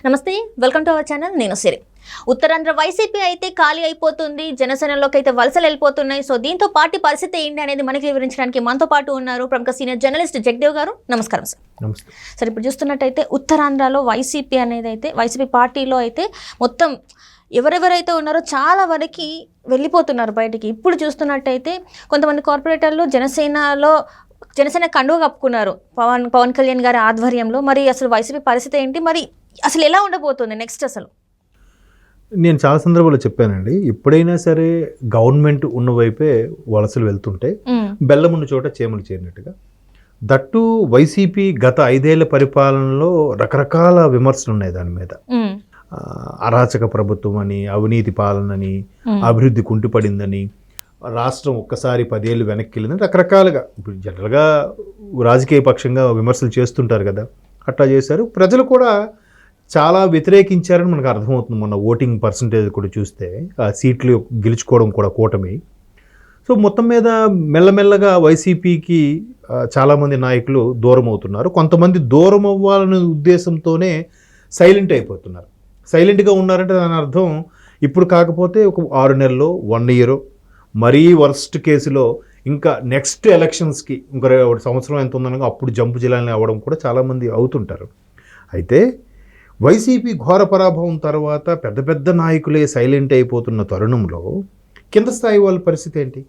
నమస్తే, welcome to our channel. నేను సిరి. Uttarandhra YCP అయితే ఖాళీ అయిపోతుంది, జనసేనలోకి అయితే వలసలు వెళ్ళిపోతున్నాయి. సో దీంతో పార్టీ పరిస్థితి ఏంటి అనేది మనకి వివరించడానికి మనతో పాటు ఉన్నారు ప్రముఖ సీనియర్ జర్నలిస్ట్ జగదేవ్ గారు. నమస్కారం సార్. నమస్తే సార్, ఇప్పుడు చూస్తున్నట్టయితే ఉత్తరాంధ్రలో వైసీపీ అనేది అయితే వైసీపీ పార్టీలో అయితే మొత్తం ఎవరెవరైతే ఉన్నారో చాలా వరకు వెళ్ళిపోతున్నారు బయటికి. ఇప్పుడు చూస్తున్నట్టయితే కొంతమంది కార్పొరేటర్లు జనసేన కండువ కప్పుకున్నారు పవన్ కళ్యాణ్ గారి ఆధ్వర్యంలో. మరి అసలు వైసీపీ పరిస్థితి ఏంటి, మరి అసలు ఎలా ఉండబోతుంది నెక్స్ట్? అసలు నేను చాలా సందర్భాల్లో చెప్పానండి, ఎప్పుడైనా సరే గవర్నమెంట్ ఉన్న వైపే వలసలు వెళ్తుంటే బెల్లం ఉన్న చోట చేమలు చేరినట్టుగా. దట్టు వైసీపీ గత 5 ఏళ్ల పరిపాలనలో రకరకాల విమర్శలు ఉన్నాయి దాని మీద. అరాచక ప్రభుత్వం అని, అవినీతి పాలనని, అభివృద్ధి కుంటుపడిందని, రాష్ట్రం ఒక్కసారి 10 ఏళ్ళు వెనక్కి వెళ్ళిందని రకరకాలుగా. ఇప్పుడు జనరల్గా రాజకీయ పక్షంగా విమర్శలు చేస్తుంటారు కదా, అట్లా చేశారు. ప్రజలు కూడా చాలా వ్యతిరేకించారని మనకు అర్థమవుతుంది. మొన్న ఓటింగ్ పర్సంటేజ్ కూడా చూస్తే ఆ సీట్లు గెలుచుకోవడం కూడా కూటమి. సో మొత్తం మీద మెల్లమెల్లగా వైసీపీకి చాలామంది నాయకులు దూరం అవుతున్నారు. కొంతమంది దూరం అవ్వాలనే ఉద్దేశంతోనే సైలెంట్ అయిపోతున్నారు. సైలెంట్గా ఉన్నారంటే దాని అర్థం ఇప్పుడు కాకపోతే ఒక 6 నెలలు, 1 ఇయర్, మరీ వర్స్ట్ కేసులో ఇంకా నెక్స్ట్ ఎలక్షన్స్కి ఇంకా 1 సంవత్సరం ఎంత ఉందనగా అప్పుడు జంపు జిల్లాలని అవ్వడం కూడా చాలామంది అవుతుంటారు. అయితే వైసీపీ ఘోర పరాభవం తర్వాత పెద్ద పెద్ద నాయకులే సైలెంట్ అయిపోతున్న తరుణంలో కింద స్థాయి వాళ్ళ పరిస్థితి ఏంటి?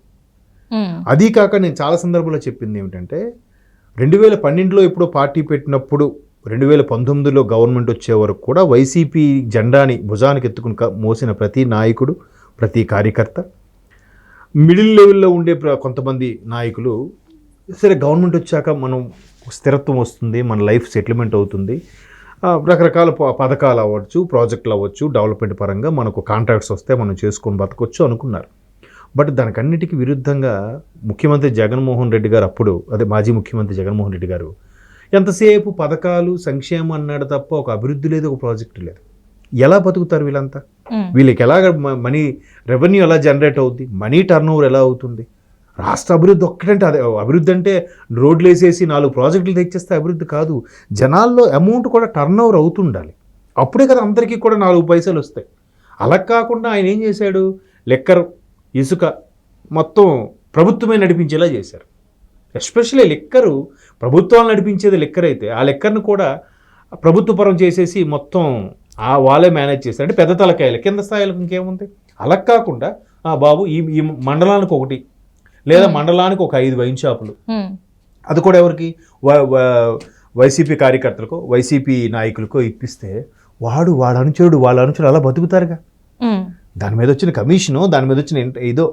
అదీ కాక నేను చాలా సందర్భాల్లో చెప్పింది ఏమిటంటే, 2012లో ఎప్పుడో పార్టీ పెట్టినప్పుడు 2019లో గవర్నమెంట్ వచ్చే వరకు కూడా వైసీపీ జెండాని భుజానికి ఎత్తుకుని మోసిన ప్రతి నాయకుడు, ప్రతి కార్యకర్త, మిడిల్ లెవెల్లో ఉండే కొంతమంది నాయకులు, సరే గవర్నమెంట్ వచ్చాక మనం స్థిరత్వం వస్తుంది, మన లైఫ్ సెటిల్మెంట్ అవుతుంది, రకరకాల పథకాలు అవ్వచ్చు, ప్రాజెక్టులు అవ్వచ్చు, డెవలప్మెంట్ పరంగా మనకు కాంట్రాక్ట్స్ వస్తే మనం చేసుకొని బతకొచ్చు అనుకున్నారు. బట్ దానికన్నిటికీ విరుద్ధంగా ముఖ్యమంత్రి జగన్మోహన్ రెడ్డి గారు, అప్పుడు అదే మాజీ ముఖ్యమంత్రి జగన్మోహన్ రెడ్డి గారు, ఎంతసేపు పథకాలు, సంక్షేమం అన్నాడు తప్ప ఒక అభివృద్ధి లేదు, ఒక ప్రాజెక్టు లేదు. ఎలా బతుకుతారు వీళ్ళంతా? వీళ్ళకి ఎలాగ మనీ రెవెన్యూ ఎలా జనరేట్ అవుతుంది? మనీ టర్న్ ఓవర్ ఎలా అవుతుంది? రాష్ట్ర అభివృద్ధి ఒక్కటంటే అదే అభివృద్ధి అంటే రోడ్లు వేసేసి 4 ప్రాజెక్టులు తెచ్చేస్తే అభివృద్ధి కాదు. జనాల్లో అమౌంట్ కూడా టర్న్ ఓవర్ అవుతుండాలి. అప్పుడే కదా అందరికీ కూడా 4 పైసలు వస్తాయి. అలా కాకుండా ఆయన ఏం చేశాడు? లెక్కర్, ఇసుక మొత్తం ప్రభుత్వమే నడిపించేలా చేశారు. ఎస్పెషల్లీ లెక్కరు ప్రభుత్వాలు నడిపించేది లెక్కర్ అయితే, ఆ లెక్కర్ను కూడా ప్రభుత్వపరం చేసేసి మొత్తం వాళ్ళే మేనేజ్ చేశారు. అంటే పెద్ద తలకాయలు, కింద స్థాయిలకు ఇంకేముంది? అలా కాకుండా బాబు ఈ మండలానికి ఒకటి, లేదా మండలానికి ఒక 5 వైన్ షాపులు, అది కూడా ఎవరికి? వైసీపీ కార్యకర్తలకు, వైసీపీ నాయకులకు ఇప్పిస్తే వాళ్ళ అనుచరుడు అలా బతుకుతారుగా. దాని మీద వచ్చిన కమిషను, దాని మీద వచ్చిన ఏదో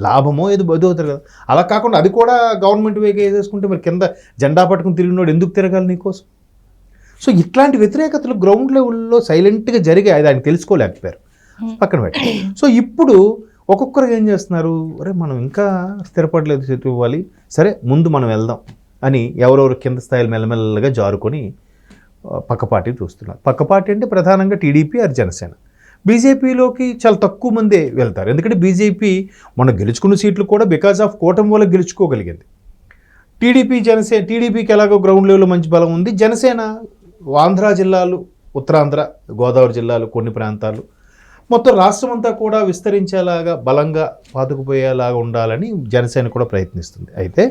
లాభమో ఏదో బతుకుతారు కదా. అలా కాకుండా అది కూడా గవర్నమెంట్ వేగా వేసేసుకుంటే మరి కింద జెండా పట్టుకుని తిరిగినోడు ఎందుకు తిరగాలి నీకోసం? సో ఇట్లాంటి వ్యతిరేకతలు గ్రౌండ్ లెవెల్లో సైలెంట్గా జరిగాయి, అది ఆయన తెలుసుకోలేకపోయారు, పక్కన పెట్టి. సో ఇప్పుడు ఒక్కొక్కరు ఏం చేస్తున్నారు? అరే మనం ఇంకా స్థిరపడలేదు, చేతి ఇవ్వాలి, సరే ముందు మనం వెళ్దాం అని ఎవరెవరు కింద స్థాయిలు మెల్లమెల్లగా జారుకొని పక్క పార్టీకి చూస్తున్నారు. పక్క పార్టీ అంటే ప్రధానంగా టీడీపీ ఆర్ జనసేన. బీజేపీలోకి చాలా తక్కువ మందే వెళ్తారు. ఎందుకంటే బీజేపీ మొన్న గెలుచుకున్న సీట్లు కూడా బికాజ్ ఆఫ్ కూటమి వల్ల గెలుచుకోగలిగింది. టీడీపీకి ఎలాగో గ్రౌండ్ లెవెల్లో మంచి బలం ఉంది. జనసేన ఆంధ్ర జిల్లాలు, ఉత్తరాంధ్ర, గోదావరి జిల్లాలు, కొన్ని ప్రాంతాలు, మొత్తం రాష్ట్రం అంతా కూడా విస్తరించేలాగా, బలంగా పాతుకుపోయేలాగా ఉండాలని జనసేన కూడా ప్రయత్నిస్తుంది. అయితే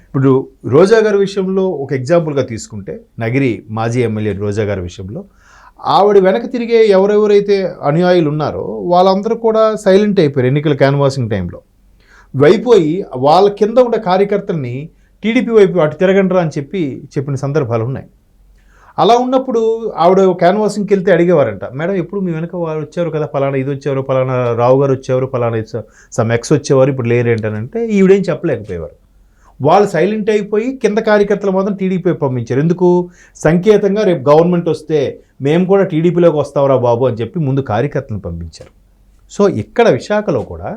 ఇప్పుడు రోజా గారి విషయంలో ఒక ఎగ్జాంపుల్గా తీసుకుంటే, నగిరి మాజీ ఎమ్మెల్యే రోజా గారి విషయంలో ఆవిడ వెనక తిరిగే ఎవరెవరైతే అనుయాయులు ఉన్నారో వాళ్ళందరూ కూడా సైలెంట్ అయిపోయారు ఎన్నికల క్యాన్వాసింగ్ టైంలో. అయిపోయి వాళ్ళ కింద ఉండే కార్యకర్తల్ని టీడీపీ వైపు అటు తిరగండ్రా అని చెప్పిన సందర్భాలు ఉన్నాయి. అలా ఉన్నప్పుడు ఆవిడ క్యాన్వాసింగ్కి వెళ్తే అడిగేవారంట, మేడం ఎప్పుడు మీ వెనక వాళ్ళు వచ్చారు కదా, ఫలానా ఇది వచ్చేవారు, ఫలానా రావు గారు వచ్చేవారు, ఫలానా సమ్ ఎక్స్ వచ్చేవారు, ఇప్పుడు లేరేంటనంటే ఈవిడేం చెప్పలేకపోయేవారు. వాళ్ళు సైలెంట్ అయిపోయి కింద కార్యకర్తలు మాత్రం టీడీపీ పంపించారు. ఎందుకు? సంకేతంగా రేపు గవర్నమెంట్ వస్తే మేము కూడా టీడీపీలోకి వస్తావురా బాబు అని చెప్పి ముందు కార్యకర్తలను పంపించారు. సో ఇక్కడ విశాఖలో కూడా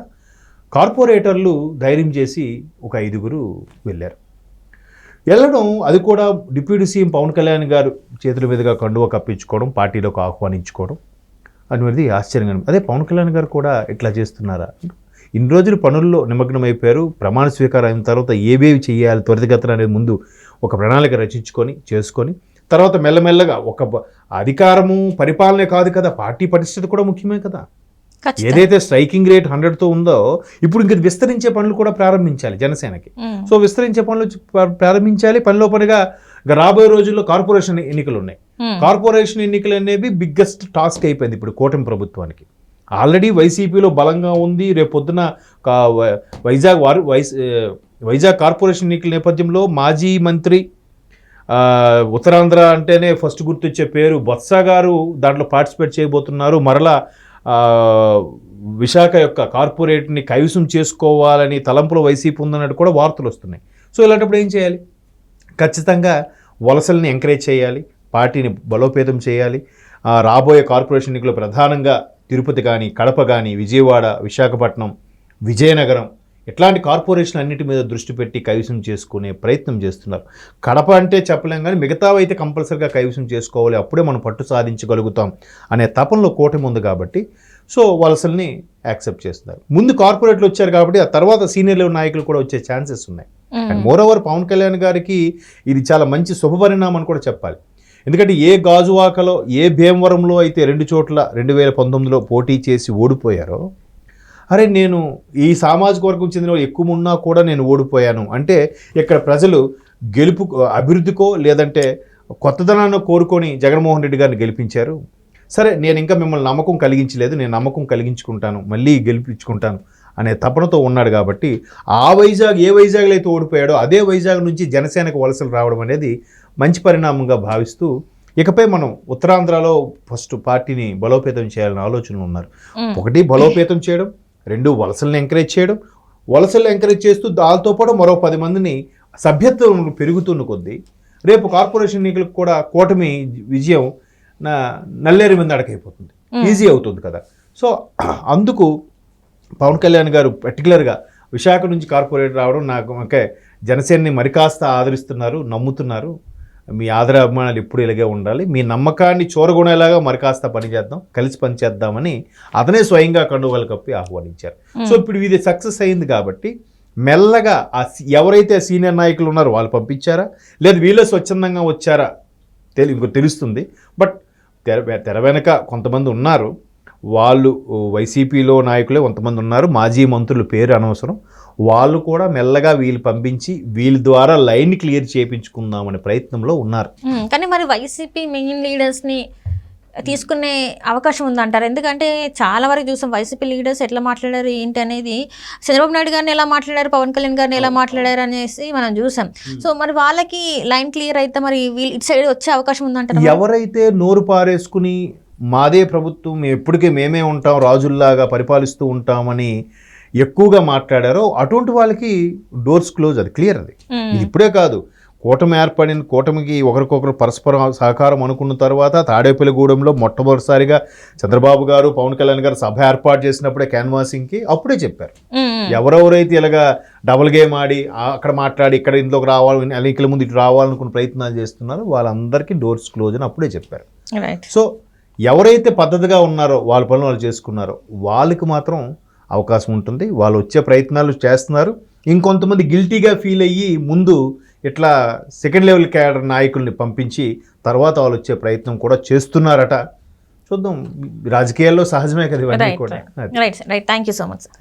కార్పొరేటర్లు ధైర్యం చేసి ఒక 5గురు వెళ్ళారు. వెళ్ళడం, అది కూడా డిప్యూటీ సీఎం పవన్ కళ్యాణ్ గారు చేతుల మీదుగా కండువ కప్పించుకోవడం, పార్టీలోకి ఆహ్వానించుకోవడం అనేది ఆశ్చర్యంగా. అదే పవన్ కళ్యాణ్ గారు కూడా ఇట్లా చేస్తున్నారా? ఇన్ని రోజులు పనుల్లో నిమగ్నమైపోయారు. ప్రమాణ స్వీకారం అయిన తర్వాత ఏవేవి చేయాలి త్వరితగతిన అనేది ముందు ఒక ప్రణాళిక రచించుకొని చేసుకొని తర్వాత మెల్లమెల్లగా అధికారము పరిపాలనే కాదు కదా, పార్టీ పరిస్థితి కూడా ముఖ్యమే కదా. ఏదైతే స్ట్రైకింగ్ రేట్ 100తో ఉందో ఇప్పుడు ఇంక విస్తరించే పనులు కూడా ప్రారంభించాలి జనసేనకి. సో విస్తరించే పనులు ప్రారంభించాలి. పనిలో పనిగా రాబోయే రోజుల్లో కార్పొరేషన్ ఎన్నికలు ఉన్నాయి. కార్పొరేషన్ ఎన్నికలు అనేవి బిగ్గెస్ట్ టాస్క్ అయిపోయింది ఇప్పుడు కూటమి ప్రభుత్వానికి. ఆల్రెడీ వైసీపీలో బలంగా ఉంది. రేపు పొద్దున వైజాగ్ కార్పొరేషన్ ఎన్నికల నేపథ్యంలో మాజీ మంత్రి, ఉత్తరాంధ్ర అంటేనే ఫస్ట్ గుర్తొచ్చే పేరు బొత్స గారు దాంట్లో పార్టిసిపేట్ చేయబోతున్నారు. మరలా విశాఖ యొక్క కార్పొరేట్ని కైవసం చేసుకోవాలని తలంపులో వైసీపీ ఉందన్నట్టు కూడా వార్తలు వస్తున్నాయి. సో ఇలాంటప్పుడు ఏం చేయాలి? ఖచ్చితంగా వలసల్ని ఎంకరేజ్ చేయాలి, పార్టీని బలోపేతం చేయాలి. రాబోయే కార్పొరేషన్ ఎన్నికలు ప్రధానంగా తిరుపతి కానీ, కడప కానీ, విజయవాడ, విశాఖపట్నం, విజయనగరం ఇట్లాంటి కార్పొరేషన్ అన్నిటి మీద దృష్టి పెట్టి కైవసం చేసుకునే ప్రయత్నం చేస్తున్నారు. కడప అంటే చెప్పలేం కానీ మిగతావి అయితే కంపల్సరీగా కైవసం చేసుకోవాలి, అప్పుడే మనం పట్టు సాధించగలుగుతాం అనే తపనలో కూటమి ఉంది కాబట్టి సో వలసల్ని యాక్సెప్ట్ చేస్తున్నారు. ముందు కార్పొరేట్లు వచ్చారు కాబట్టి ఆ తర్వాత సీనియర్ లెవెల్ నాయకులు కూడా వచ్చే ఛాన్సెస్ ఉన్నాయి. And moreover Pawan Kalyan గారికి ఇది చాలా మంచి శుభపరిణామం అని కూడా చెప్పాలి. ఎందుకంటే ఏ గాజువాకలో, ఏ భీమవరంలో అయితే 2 చోట్ల 2019లో పోటీ చేసి ఓడిపోయారో, అరే నేను ఈ సామాజిక వర్గం చెందిన ఎక్కువ ఉన్నా కూడా నేను ఓడిపోయాను అంటే ఇక్కడ ప్రజలు గెలుపు అభివృద్ధికో లేదంటే కొత్తదనాన్ని కోరుకొని జగన్మోహన్ రెడ్డి గారిని గెలిపించారు. సరే నేను ఇంకా మిమ్మల్ని నమ్మకం కలిగించలేదు, నేను నమ్మకం కలిగించుకుంటాను, మళ్ళీ గెలిపించుకుంటాను అనే తపనతో ఉన్నాడు. కాబట్టి ఆ ఏ వైజాగ్లో అయితే ఓడిపోయాడో అదే వైజాగ్ నుంచి జనసేనకు వలసలు రావడం అనేది మంచి పరిణామంగా భావిస్తూ ఇకపై మనం ఉత్తరాంధ్రలో ఫస్ట్ పార్టీని బలోపేతం చేయాలని ఆలోచనలు ఉన్నారు. 1 బలోపేతం చేయడం, 2 వలసలను ఎంకరేజ్ చేయడం. వలసలను ఎంకరేజ్ చేస్తూ దాంతోపాటు మరో 10 మందిని సభ్యత్వం పెరుగుతున్న కొద్దీ రేపు కార్పొరేషన్ ఎన్నికలకు కూడా కూటమి విజయం నల్లేరు మీద అడకైపోతుంది, ఈజీ అవుతుంది కదా. సో అందుకు పవన్ కళ్యాణ్ గారు పర్టికులర్గా విశాఖ నుంచి కార్పొరేట్ రావడం నాకు జనసేనని మరికాస్త ఆదరిస్తున్నారు, నమ్ముతున్నారు. మీ ఆదర అభిమానాలు ఎప్పుడు ఇలాగే ఉండాలి, మీ నమ్మకాన్ని చూరగొనేలాగా మరికాస్త పనిచేద్దాం, కలిసి పనిచేద్దామని అతనే స్వయంగా కండువాలు కప్పి ఆహ్వానించారు. సో ఇప్పుడు ఇది సక్సెస్ అయింది కాబట్టి మెల్లగా ఎవరైతే సీనియర్ నాయకులు ఉన్నారో వాళ్ళు పంపించారా లేదా వీళ్ళే స్వచ్ఛందంగా వచ్చారా తెలుస్తుంది. బట్ తెర వెనక కొంతమంది ఉన్నారు, వాళ్ళు వైసీపీలో నాయకులే కొంతమంది ఉన్నారు, మాజీ మంత్రుల పేరు అనవసరం, వాళ్ళు కూడా మెల్లగా వీళ్ళు పంపించి వీళ్ళ ద్వారా లైన్ క్లియర్ చేయించుకుందామనే ప్రయత్నంలో ఉన్నారు. కానీ మరి వైసీపీ మెయిన్ లీడర్స్ని తీసుకునే అవకాశం ఉందంటారు? ఎందుకంటే చాలా వరకు చూసాం వైసీపీ లీడర్స్ ఎట్లా మాట్లాడారు ఏంటి అనేది, చంద్రబాబు నాయుడు గారిని ఎలా మాట్లాడారు, పవన్ కళ్యాణ్ గారిని ఎలా మాట్లాడారు అనేసి మనం చూసాం. సో మరి వాళ్ళకి లైన్ క్లియర్ అయితే మరి వీళ్ళు ఇటు సైడ్ వచ్చే అవకాశం ఉందంటారు? ఎవరైతే నోరు పారేసుకుని మాదే ప్రభుత్వం, ఎప్పటికే మేమే ఉంటాం, రాజుల్లాగా పరిపాలిస్తూ ఉంటామని ఎక్కువగా మాట్లాడారో అటువంటి వాళ్ళకి డోర్స్ క్లోజ్, అది క్లియర్. అది ఇప్పుడే కాదు, కూటమి ఏర్పడిన కూటమికి ఒకరికొకరు పరస్పర సహకారం అనుకున్న తర్వాత తాడేపల్లిగూడెంలో మొట్టమొదటిసారిగా చంద్రబాబు గారు, పవన్ కళ్యాణ్ గారు సభ ఏర్పాటు చేసినప్పుడే క్యాన్వాసింగ్కి అప్పుడే చెప్పారు. ఎవరెవరైతే ఇలాగా డబుల్ గేమ్ ఆడి అక్కడ మాట్లాడి ఇక్కడ ఇంట్లోకి రావాలి, ఎన్నికల ముందు ఇటు రావాలనుకున్న ప్రయత్నాలు చేస్తున్నారో వాళ్ళందరికీ డోర్స్ క్లోజ్ అని అప్పుడే చెప్పారు. సో ఎవరైతే పద్ధతిగా ఉన్నారో వాళ్ళ పనులు వాళ్ళు చేసుకున్నారో వాళ్ళకి మాత్రం అవకాశం ఉంటుంది, వాళ్ళు వచ్చే ప్రయత్నాలు చేస్తున్నారు. ఇంకొంతమంది గిల్టీగా ఫీల్ అయ్యి ముందు ఇట్లా సెకండ్ లెవెల్ క్యాడర్ నాయకుల్ని పంపించి తర్వాత వాళ్ళు వచ్చే ప్రయత్నం కూడా చేస్తున్నారట. చూద్దాం, రాజకీయాల్లో సహజమే కదా ఇవన్నీ కూడా. Right, thank you so much sir.